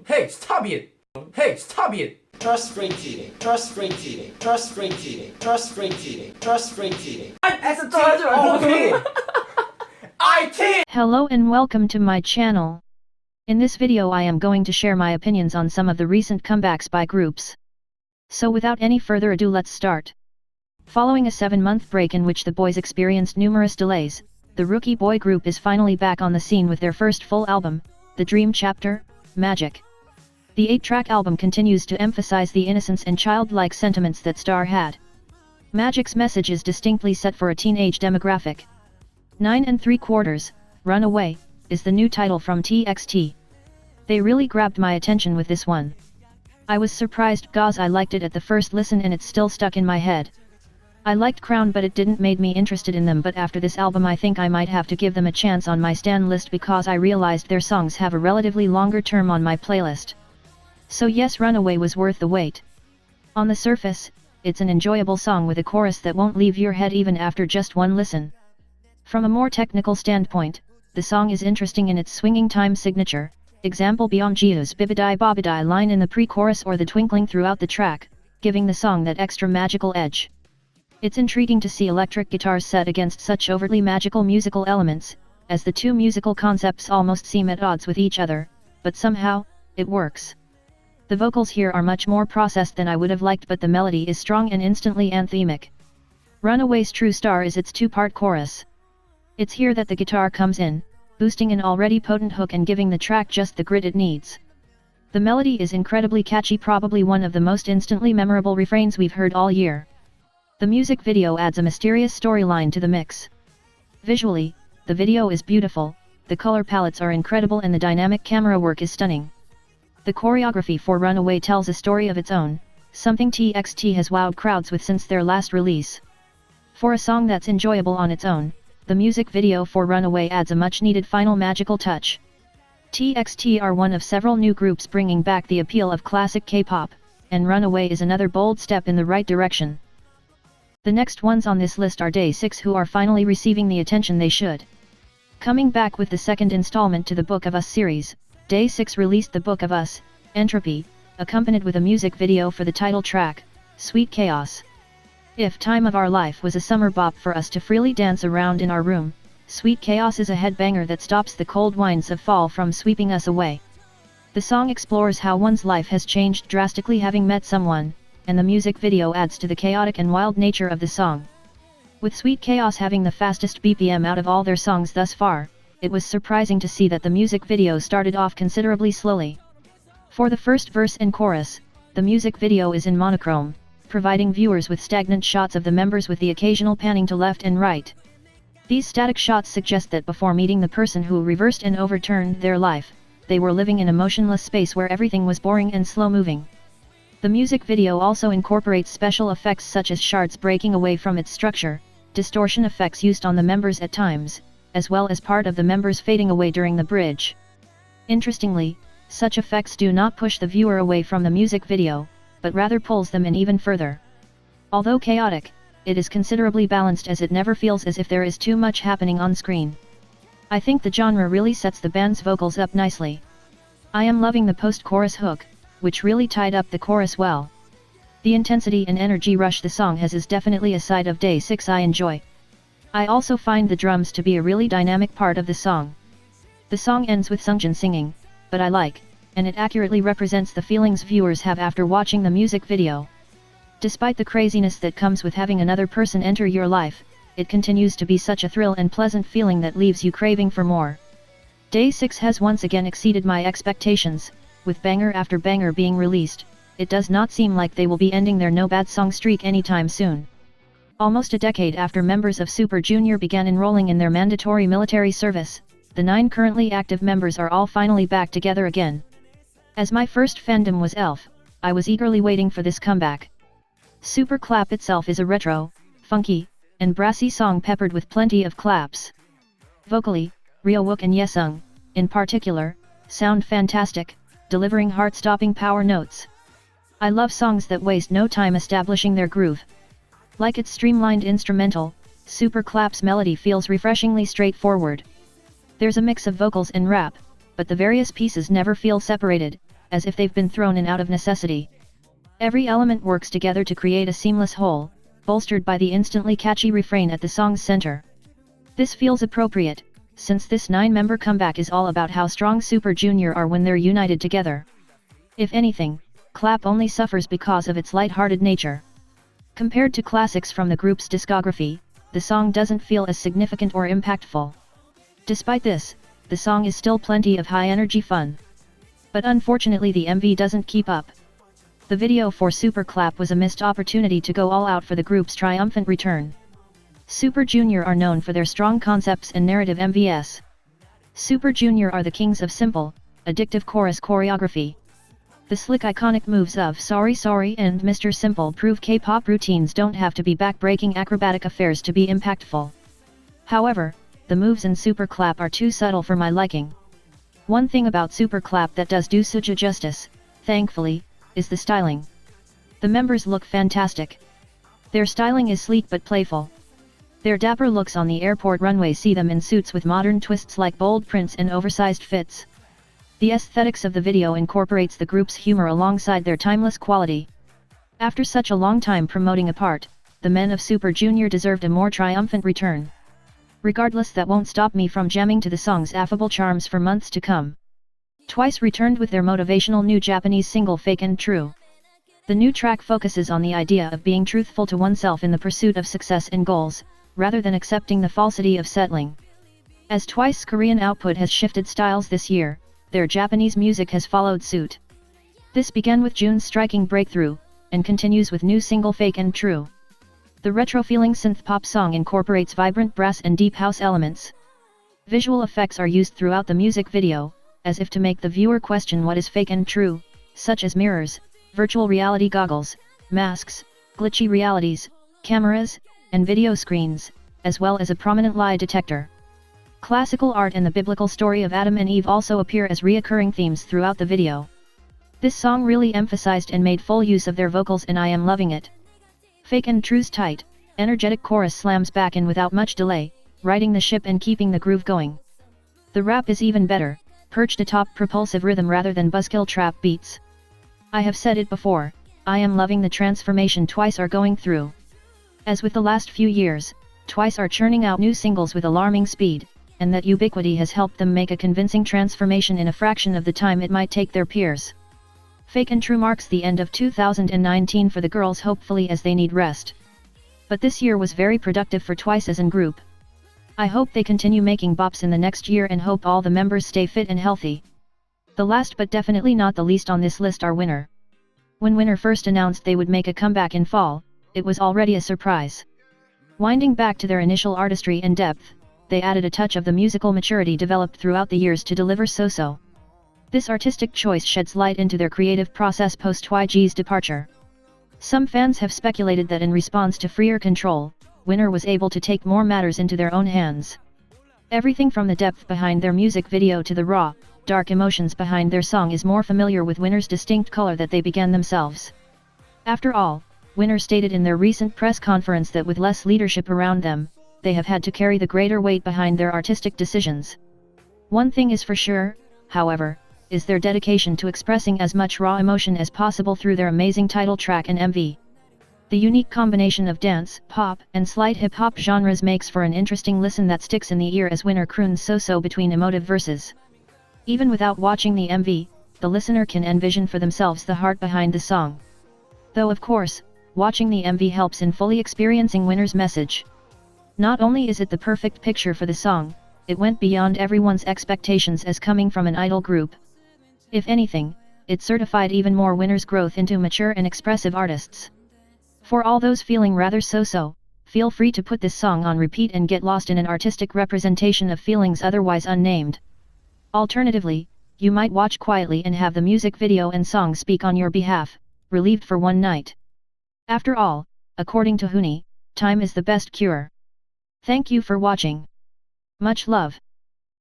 Hey, stop it! Hey, stop it! Frustrating, frustrating, frustrating, frustrating, frustrating. IT! Hello and welcome to my channel. In this video I am going to share my opinions on some of the recent comebacks by groups. So without any further ado, let's start. Following a 7-month break in which the boys experienced numerous delays, the rookie boy group is finally back on the scene with their first full album, The Dream Chapter, Magic. The 8-track album continues to emphasize the innocence and childlike sentiments that Star had. Magic's message is distinctly set for a teenage demographic. 9 3/4, Runaway, is the new title from TXT. They really grabbed my attention with this one. I was surprised cause I liked it at the first listen and it's still stuck in my head. I liked Crown but it didn't made me interested in them, but after this album I think I might have to give them a chance on my stan list because I realized their songs have a relatively longer term on my playlist. So yes, Runaway was worth the wait. On the surface, it's an enjoyable song with a chorus that won't leave your head even after just one listen. From a more technical standpoint, the song is interesting in its swinging time signature, example Beyond Giu's Bibidai Bobidai line in the pre-chorus or the twinkling throughout the track, giving the song that extra magical edge. It's intriguing to see electric guitars set against such overtly magical musical elements, as the two musical concepts almost seem at odds with each other, but somehow, it works. The vocals here are much more processed than I would have liked, but the melody is strong and instantly anthemic. Runaway's true star is its two-part chorus. It's here that the guitar comes in, boosting an already potent hook and giving the track just the grit it needs. The melody is incredibly catchy, probably one of the most instantly memorable refrains we've heard all year. The music video adds a mysterious storyline to the mix. Visually, the video is beautiful, the color palettes are incredible and the dynamic camera work is stunning. The choreography for Runaway tells a story of its own, something TXT has wowed crowds with since their last release. For a song that's enjoyable on its own, the music video for Runaway adds a much-needed final magical touch. TXT are one of several new groups bringing back the appeal of classic K-pop, and Runaway is another bold step in the right direction. The next ones on this list are Day 6, who are finally receiving the attention they should. Coming back with the second installment to the Book of Us series, Day 6 released The Book of Us, Entropy, accompanied with a music video for the title track, Sweet Chaos. If Time of Our Life was a summer bop for us to freely dance around in our room, Sweet Chaos is a headbanger that stops the cold winds of fall from sweeping us away. The song explores how one's life has changed drastically having met someone, and the music video adds to the chaotic and wild nature of the song. With Sweet Chaos having the fastest BPM out of all their songs thus far, it was surprising to see that the music video started off considerably slowly. For the first verse and chorus, the music video is in monochrome, providing viewers with stagnant shots of the members with the occasional panning to left and right. These static shots suggest that before meeting the person who reversed and overturned their life, they were living in a motionless space where everything was boring and slow-moving. The music video also incorporates special effects such as shards breaking away from its structure, distortion effects used on the members at times, as well as part of the members fading away during the bridge. Interestingly, such effects do not push the viewer away from the music video, but rather pulls them in even further. Although chaotic, it is considerably balanced as it never feels as if there is too much happening on screen. I think the genre really sets the band's vocals up nicely. I am loving the post-chorus hook, which really tied up the chorus well. The intensity and energy rush the song has is definitely a side of Day 6 I enjoy. I also find the drums to be a really dynamic part of the song. The song ends with Sungjin singing, but I like, and it accurately represents the feelings viewers have after watching the music video. Despite the craziness that comes with having another person enter your life, it continues to be such a thrill and pleasant feeling that leaves you craving for more. Day 6 has once again exceeded my expectations, with banger after banger being released. It does not seem like they will be ending their no bad song streak anytime soon. Almost a decade after members of Super Junior began enrolling in their mandatory military service, the 9 currently active members are all finally back together again. As my first fandom was ELF, I was eagerly waiting for this comeback. Super Clap itself is a retro, funky, and brassy song peppered with plenty of claps. Vocally, Ryo-wook and Yesung, in particular, sound fantastic, delivering heart-stopping power notes. I love songs that waste no time establishing their groove. Like its streamlined instrumental, Super Clap's melody feels refreshingly straightforward. There's a mix of vocals and rap, but the various pieces never feel separated, as if they've been thrown in out of necessity. Every element works together to create a seamless whole, bolstered by the instantly catchy refrain at the song's center. This feels appropriate, since this 9-member comeback is all about how strong Super Junior are when they're united together. If anything, Kpop only suffers because of its light-hearted nature. Compared to classics from the group's discography, the song doesn't feel as significant or impactful. Despite this, the song is still plenty of high-energy fun. But unfortunately the MV doesn't keep up. The video for Super Clap was a missed opportunity to go all out for the group's triumphant return. Super Junior are known for their strong concepts and narrative MVs. Super Junior are the kings of simple, addictive chorus choreography. The slick iconic moves of Sorry Sorry and Mr. Simple prove K-pop routines don't have to be back-breaking acrobatic affairs to be impactful. However, the moves in Super Clap are too subtle for my liking. One thing about Super Clap that does do Suja justice, thankfully, is the styling. The members look fantastic. Their styling is sleek but playful. Their dapper looks on the airport runway see them in suits with modern twists like bold prints and oversized fits. The aesthetics of the video incorporates the group's humor alongside their timeless quality. After such a long time promoting apart, the men of Super Junior deserved a more triumphant return. Regardless, that won't stop me from jamming to the song's affable charms for months to come. Twice returned with their motivational new Japanese single Fake and True. The new track focuses on the idea of being truthful to oneself in the pursuit of success and goals, rather than accepting the falsity of settling. As Twice's Korean output has shifted styles this year, their Japanese music has followed suit. This began with June's striking breakthrough, and continues with new single Fake and True. The retro-feeling synth-pop song incorporates vibrant brass and deep house elements. Visual effects are used throughout the music video, as if to make the viewer question what is fake and true, such as mirrors, virtual reality goggles, masks, glitchy realities, cameras, and video screens, as well as a prominent lie detector. Classical art and the biblical story of Adam and Eve also appear as reoccurring themes throughout the video. This song really emphasized and made full use of their vocals, and I am loving it. Fake and True's tight, energetic chorus slams back in without much delay, riding the ship and keeping the groove going. The rap is even better, perched atop propulsive rhythm rather than buzzkill trap beats. I have said it before, I am loving the transformation Twice are going through. As with the last few years, Twice are churning out new singles with alarming speed, and that ubiquity has helped them make a convincing transformation in a fraction of the time it might take their peers. Fake and True marks the end of 2019 for the girls, hopefully, as they need rest. But this year was very productive for Twice as a group. I hope they continue making bops in the next year and hope all the members stay fit and healthy. The last but definitely not the least on this list are Winner. When Winner first announced they would make a comeback in fall, it was already a surprise. Winding back to their initial artistry and depth, they added a touch of the musical maturity developed throughout the years to deliver So-So. This artistic choice sheds light into their creative process post-YG's departure. Some fans have speculated that in response to freer control, Winner was able to take more matters into their own hands. Everything from the depth behind their music video to the raw, dark emotions behind their song is more familiar with Winner's distinct color that they began themselves. After all, Winner stated in their recent press conference that with less leadership around them, they have had to carry the greater weight behind their artistic decisions. One thing is for sure, however, is their dedication to expressing as much raw emotion as possible through their amazing title track and MV. The unique combination of dance, pop, and slight hip-hop genres makes for an interesting listen that sticks in the ear as Winner croons So-So between emotive verses. Even without watching the MV, the listener can envision for themselves the heart behind the song. Though of course, watching the MV helps in fully experiencing Winner's message. Not only is it the perfect picture for the song, it went beyond everyone's expectations as coming from an idol group. If anything, it certified even more Winner's growth into mature and expressive artists. For all those feeling rather so-so, feel free to put this song on repeat and get lost in an artistic representation of feelings otherwise unnamed. Alternatively, you might watch quietly and have the music video and song speak on your behalf, relieved for one night. After all, according to Hooni, time is the best cure. Thank you for watching. Much love.